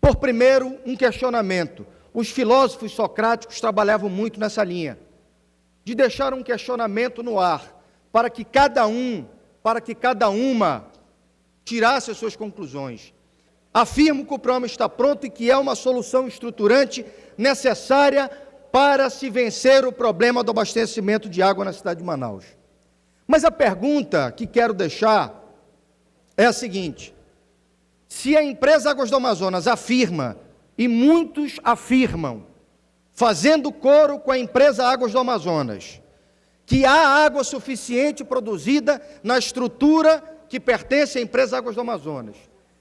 Por primeiro, um questionamento. Os filósofos socráticos trabalhavam muito nessa linha, de deixar um questionamento no ar, para que cada uma tirasse as suas conclusões. Afirmo que o programa está pronto e que é uma solução estruturante necessária para se vencer o problema do abastecimento de água na cidade de Manaus. Mas a pergunta que quero deixar é a seguinte: se a empresa Águas do Amazonas afirma, e muitos afirmam, fazendo coro com a empresa Águas do Amazonas, que há água suficiente produzida na estrutura que pertence à empresa Águas do Amazonas,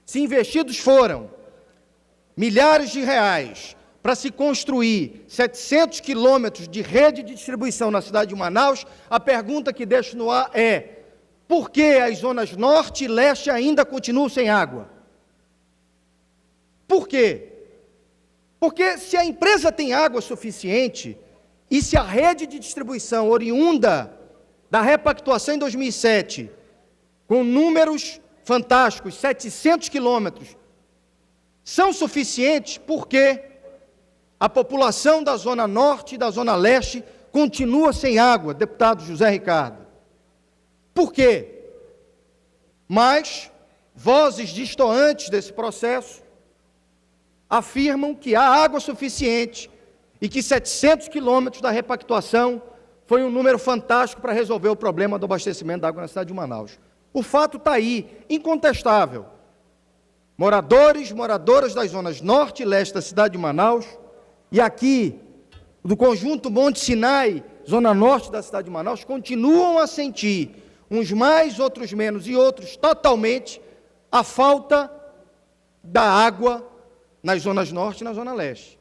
se investidos foram milhares de reais para se construir 700 quilômetros de rede de distribuição na cidade de Manaus, a pergunta que deixo no ar é: por que as zonas norte e leste ainda continuam sem água? Por quê? Porque se a empresa tem água suficiente e se a rede de distribuição oriunda da repactuação em 2007, com números fantásticos, 700 quilômetros, são suficientes, porque a população da Zona Norte e da Zona Leste continua sem água, deputado José Ricardo. Por quê? Mas vozes distoantes desse processo afirmam que há água suficiente e que 700 quilômetros da repactuação foi um número fantástico para resolver o problema do abastecimento da água na cidade de Manaus. O fato está aí, incontestável. Moradores, moradoras das zonas norte e leste da cidade de Manaus, e aqui do conjunto Monte Sinai, zona norte da cidade de Manaus, continuam a sentir, uns mais, outros menos, e outros totalmente, a falta da água nas zonas norte e na zona leste.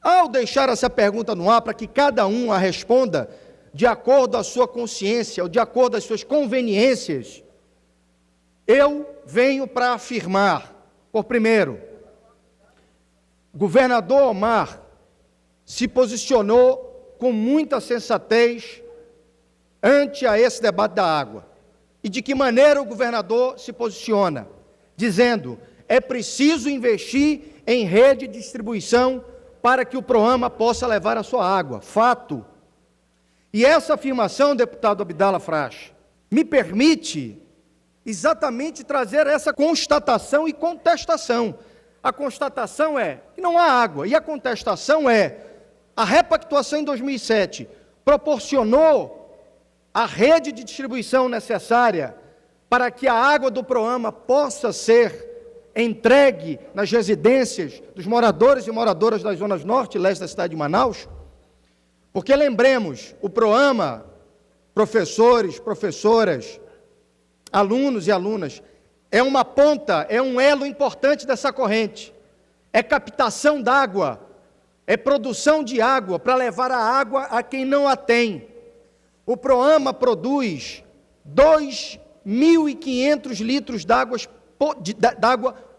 Ao deixar essa pergunta no ar, para que cada um a responda de acordo com a sua consciência, ou de acordo com as suas conveniências, eu venho para afirmar, por primeiro, o governador Omar se posicionou com muita sensatez ante a esse debate da água. E de que maneira o governador se posiciona? Dizendo: é preciso investir em rede de distribuição para que o Proama possa levar a sua água. Fato. E essa afirmação, deputado Abdala Frasch, me permite exatamente trazer essa constatação e contestação. A constatação é que não há água, e a contestação é: a repactuação em 2007 proporcionou a rede de distribuição necessária para que a água do Proama possa ser entregue nas residências dos moradores e moradoras das zonas norte e leste da cidade de Manaus? Porque lembremos, o Proama, professores, professoras, alunos e alunas, é uma ponta, é um elo importante dessa corrente. É captação d'água, é produção de água para levar a água a quem não a tem. O Proama produz 2.500 litros d'água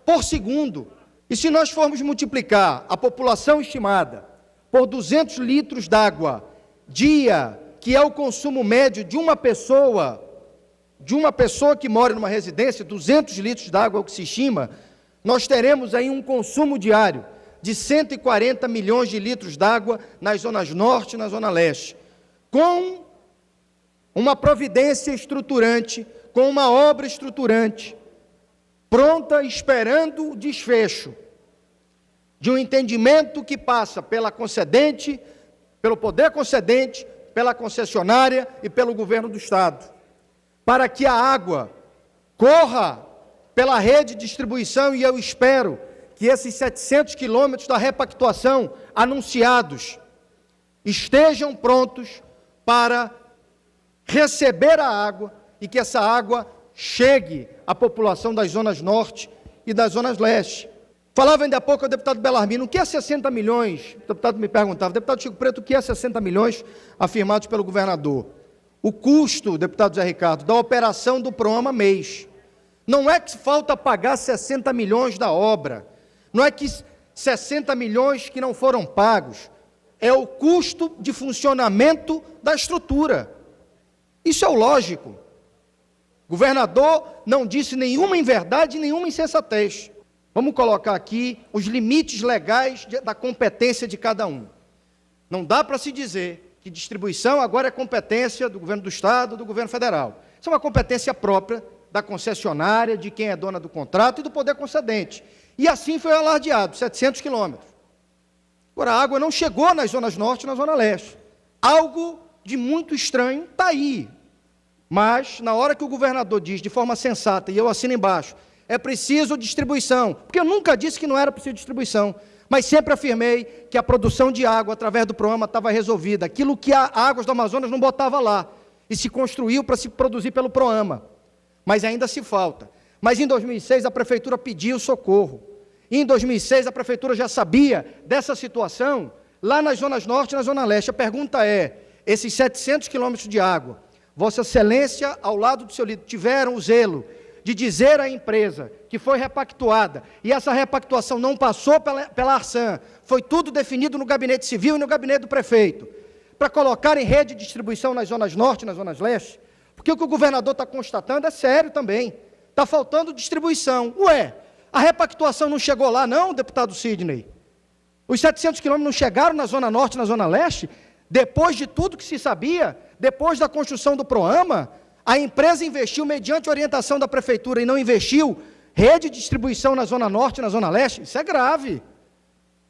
por segundo. E se nós formos multiplicar a população estimada por 200 litros d'água dia, que é o consumo médio de uma pessoa que mora numa residência, 200 litros d'água é o que se estima, nós teremos aí um consumo diário de 140 milhões de litros d'água nas zonas norte e na zona leste, com uma providência estruturante, com uma obra estruturante, pronta, esperando o desfecho de um entendimento que passa pela concedente, pelo poder concedente, pela concessionária e pelo governo do Estado, para que a água corra pela rede de distribuição, e eu espero que esses 700 quilômetros da repactuação anunciados estejam prontos para receber a água e que essa água chegue à população das zonas norte e das zonas leste. Falava ainda há pouco o deputado Belarmino: o que é 60 milhões? O deputado me perguntava: deputado Chico Preto, o que é 60 milhões afirmados pelo governador? O custo, deputado Zé Ricardo, da operação do Proama mês. Não é que falta pagar 60 milhões da obra, não é que 60 milhões que não foram pagos, é o custo de funcionamento da estrutura. Isso é o lógico. O governador não disse nenhuma inverdade, nenhuma insensatez. Vamos colocar aqui os limites legais da competência de cada um. Não dá para se dizer que distribuição agora é competência do governo do Estado, do governo federal. Isso é uma competência própria da concessionária, de quem é dona do contrato e do poder concedente. E assim foi alardeado, 700 quilômetros. Agora, a água não chegou nas zonas norte e na zona leste. Algo de muito estranho está aí. Mas, na hora que o governador diz de forma sensata, e eu assino embaixo, é preciso distribuição, porque eu nunca disse que não era preciso distribuição, mas sempre afirmei que a produção de água através do programa estava resolvida, aquilo que a Águas do Amazonas não botava lá, e se construiu para se produzir pelo programa, mas ainda se falta. Mas em 2006 a prefeitura pediu socorro, e em 2006 a prefeitura já sabia dessa situação, lá nas zonas norte e na zona leste. A pergunta é, esses 700 quilômetros de água, Vossa Excelência, ao lado do seu líder, tiveram o zelo de dizer à empresa que foi repactuada, e essa repactuação não passou pela Arsan, foi tudo definido no gabinete civil e no gabinete do prefeito, para colocar em rede de distribuição nas zonas norte e nas zonas leste, porque o que o governador está constatando é sério também, está faltando distribuição. Ué, a repactuação não chegou lá não, deputado Sidney? Os 700 quilômetros não chegaram na zona norte e na zona leste? Depois de tudo que se sabia, depois da construção do programa, a empresa investiu mediante orientação da prefeitura e não investiu rede de distribuição na zona norte e na zona leste? Isso é grave.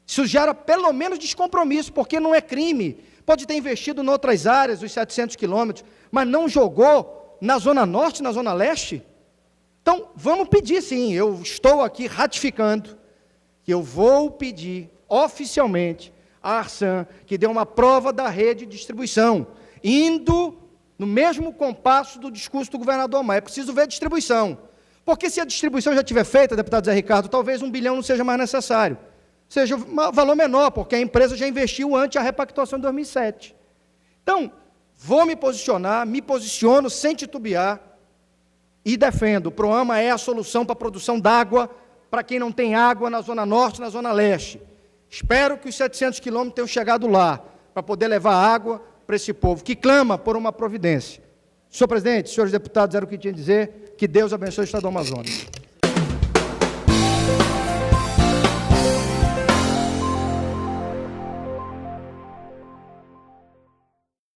Isso gera pelo menos descompromisso, porque não é crime. Pode ter investido em outras áreas, os 700 quilômetros, mas não jogou na zona norte e na zona leste? Então, vamos pedir sim, eu estou aqui ratificando que eu vou pedir oficialmente à Arsan que dê uma prova da rede de distribuição, indo no mesmo compasso do discurso do governador Maia. É preciso ver a distribuição. Porque se a distribuição já estiver feita, deputado Zé Ricardo, talvez 1 bilhão não seja mais necessário. Seja um valor menor, porque a empresa já investiu antes a repactuação de 2007. Então, vou me posicionar, me posiciono sem titubear e defendo. O programa é a solução para a produção d'água para quem não tem água na zona norte e na zona leste. Espero que os 700 quilômetros tenham chegado lá, para poder levar água para esse povo que clama por uma providência. Senhor presidente, senhores deputados, era o que tinha a dizer. Que Deus abençoe o Estado do Amazonas.